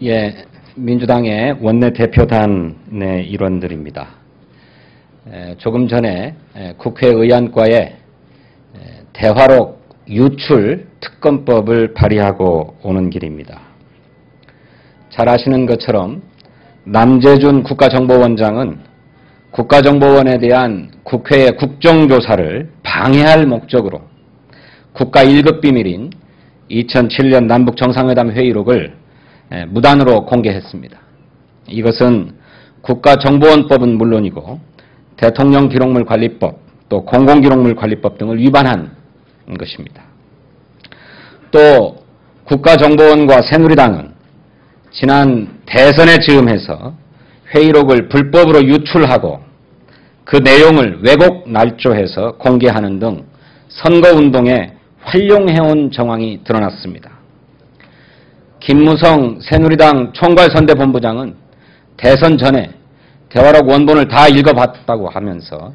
예, 민주당의 원내대표단의 일원들입니다. 조금 전에 국회의안과에 대화록 유출 특검법을 발의하고 오는 길입니다. 잘 아시는 것처럼 남재준 국가정보원장은 국가정보원에 대한 국회의 국정조사를 방해할 목적으로 국가 1급 비밀인 2007년 남북정상회담 회의록을 무단으로 공개했습니다. 이것은 국가정보원법은 물론이고 대통령기록물관리법 또 공공기록물관리법 등을 위반한 것입니다. 또 국가정보원과 새누리당은 지난 대선에 즈음해서 회의록을 불법으로 유출하고 그 내용을 왜곡 날조해서 공개하는 등 선거운동에 활용해온 정황이 드러났습니다. 김무성 새누리당 총괄선대본부장은 대선 전에 대화록 원본을 다 읽어봤다고 하면서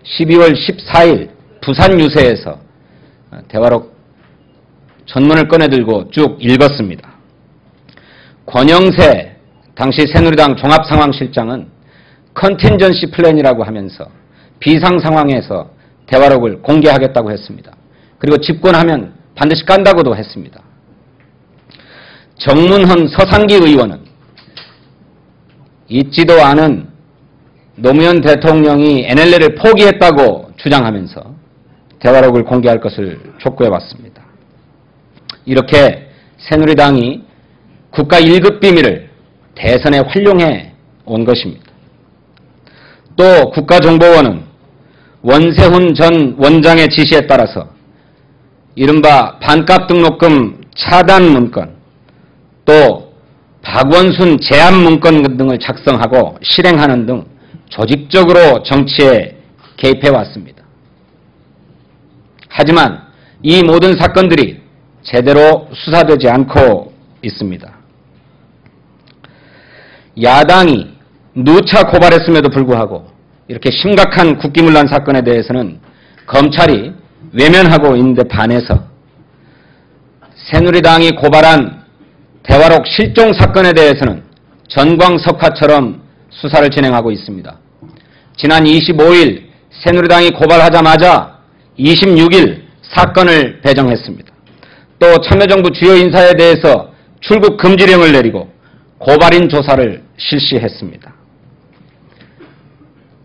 12월 14일 부산 유세에서 대화록 전문을 꺼내들고 쭉 읽었습니다. 권영세 당시 새누리당 종합상황실장은 컨틴전시 플랜이라고 하면서 비상상황에서 대화록을 공개하겠다고 했습니다. 그리고 집권하면 반드시 깐다고도 했습니다. 정문헌 서상기 의원은 있지도 않은 노무현 대통령이 NLL을 포기했다고 주장하면서 대화록을 공개할 것을 촉구해왔습니다. 이렇게 새누리당이 국가 1급 비밀을 대선에 활용해 온 것입니다. 또 국가정보원은 원세훈 전 원장의 지시에 따라서 이른바 반값 등록금 차단 문건 또 박원순 제안 문건 등을 작성하고 실행하는 등 조직적으로 정치에 개입해 왔습니다. 하지만 이 모든 사건들이 제대로 수사되지 않고 있습니다. 야당이 누차 고발했음에도 불구하고 이렇게 심각한 국기문란 사건에 대해서는 검찰이 외면하고 있는데 반해서 새누리당이 고발한 대화록 실종 사건에 대해서는 전광석화처럼 수사를 진행하고 있습니다. 지난 25일 새누리당이 고발하자마자 26일 사건을 배정했습니다. 또 참여정부 주요 인사에 대해서 출국 금지령을 내리고 고발인 조사를 실시했습니다.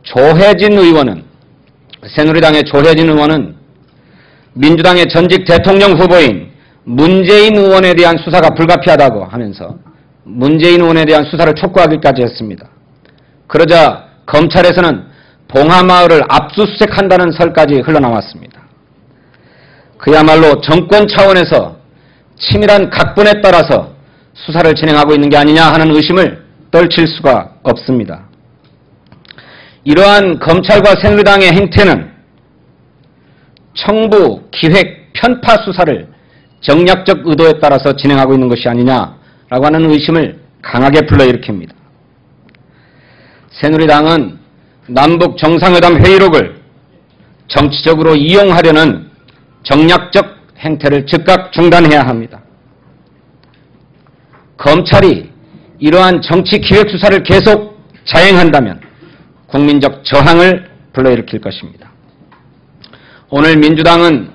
조혜진 의원은 새누리당의 조혜진 의원은 민주당의 전직 대통령 후보인 문재인 의원에 대한 수사가 불가피하다고 하면서 문재인 의원에 대한 수사를 촉구하기까지 했습니다. 그러자 검찰에서는 봉하마을을 압수수색한다는 설까지 흘러나왔습니다. 그야말로 정권 차원에서 치밀한 각본에 따라서 수사를 진행하고 있는 게 아니냐 하는 의심을 떨칠 수가 없습니다. 이러한 검찰과 새누리당의 행태는 청부, 기획, 편파 수사를 정략적 의도에 따라서 진행하고 있는 것이 아니냐라고 하는 의심을 강하게 불러일으킵니다. 새누리당은 남북 정상회담 회의록을 정치적으로 이용하려는 정략적 행태를 즉각 중단해야 합니다. 검찰이 이러한 정치 기획 수사를 계속 자행한다면 국민적 저항을 불러일으킬 것입니다. 오늘 민주당은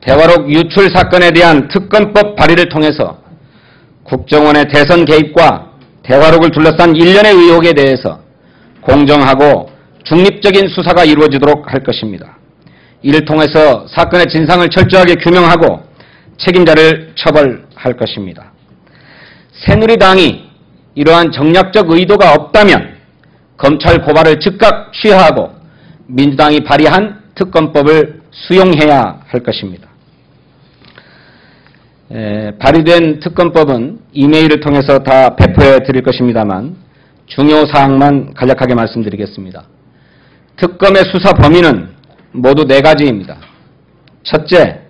대화록 유출 사건에 대한 특검법 발의를 통해서 국정원의 대선 개입과 대화록을 둘러싼 일련의 의혹에 대해서 공정하고 중립적인 수사가 이루어지도록 할 것입니다. 이를 통해서 사건의 진상을 철저하게 규명하고 책임자를 처벌할 것입니다. 새누리당이 이러한 정략적 의도가 없다면 검찰 고발을 즉각 취하하고 민주당이 발의한 특검법을 수용해야 할 것입니다. 발의된 특검법은 이메일을 통해서 다 배포해 드릴 것입니다만 중요 사항만 간략하게 말씀드리겠습니다. 특검의 수사 범위는 모두 4가지입니다. 첫째,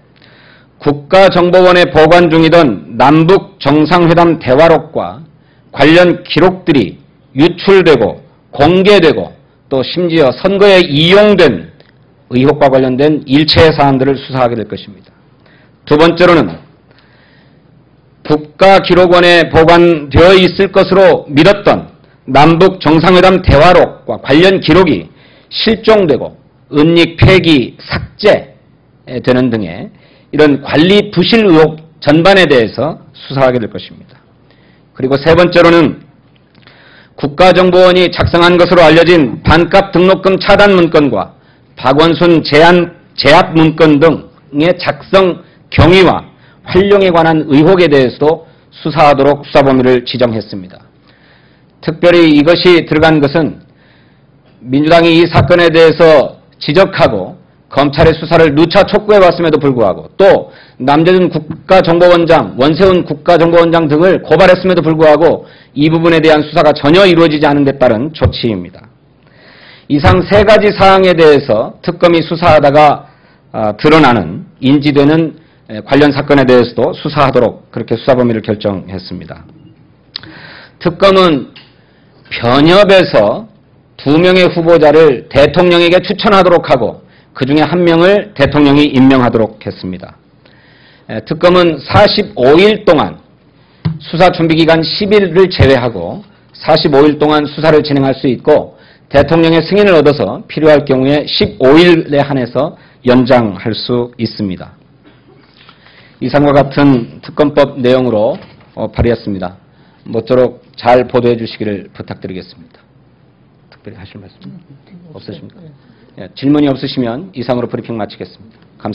국가정보원에 보관 중이던 남북 정상회담 대화록과 관련 기록들이 유출되고 공개되고 또 심지어 선거에 이용된 의혹과 관련된 일체의 사안들을 수사하게 될 것입니다. 두 번째로는 국가기록원에 보관되어 있을 것으로 믿었던 남북 정상회담 대화록과 관련 기록이 실종되고 은닉, 폐기, 삭제되는 등의 이런 관리 부실 의혹 전반에 대해서 수사하게 될 것입니다. 그리고 세 번째로는 국가정보원이 작성한 것으로 알려진 반값 등록금 차단 문건과 박원순 제압 문건 등의 작성 경위와 활용에 관한 의혹에 대해서도 수사하도록 수사범위를 지정했습니다. 특별히 이것이 들어간 것은 민주당이 이 사건에 대해서 지적하고 검찰의 수사를 누차 촉구해왔음에도 불구하고 또 남재준 국가정보원장, 원세훈 국가정보원장 등을 고발했음에도 불구하고 이 부분에 대한 수사가 전혀 이루어지지 않은 데 따른 조치입니다. 이상 세 가지 사항에 대해서 특검이 수사하다가 드러나는, 인지되는 관련 사건에 대해서도 수사하도록 그렇게 수사 범위를 결정했습니다. 특검은 변협에서 2명의 후보자를 대통령에게 추천하도록 하고 그중에 1명을 대통령이 임명하도록 했습니다. 특검은 45일 동안 수사 준비기간 10일을 제외하고 45일 동안 수사를 진행할 수 있고 대통령의 승인을 얻어서 필요할 경우에 15일에 한해서 연장할 수 있습니다. 이상과 같은 특검법 내용으로 발의했습니다. 모쪼록 잘 보도해 주시기를 부탁드리겠습니다. 특별히 하실 말씀 없으십니까? 질문이 없으시면 이상으로 브리핑 마치겠습니다. 감사합니다.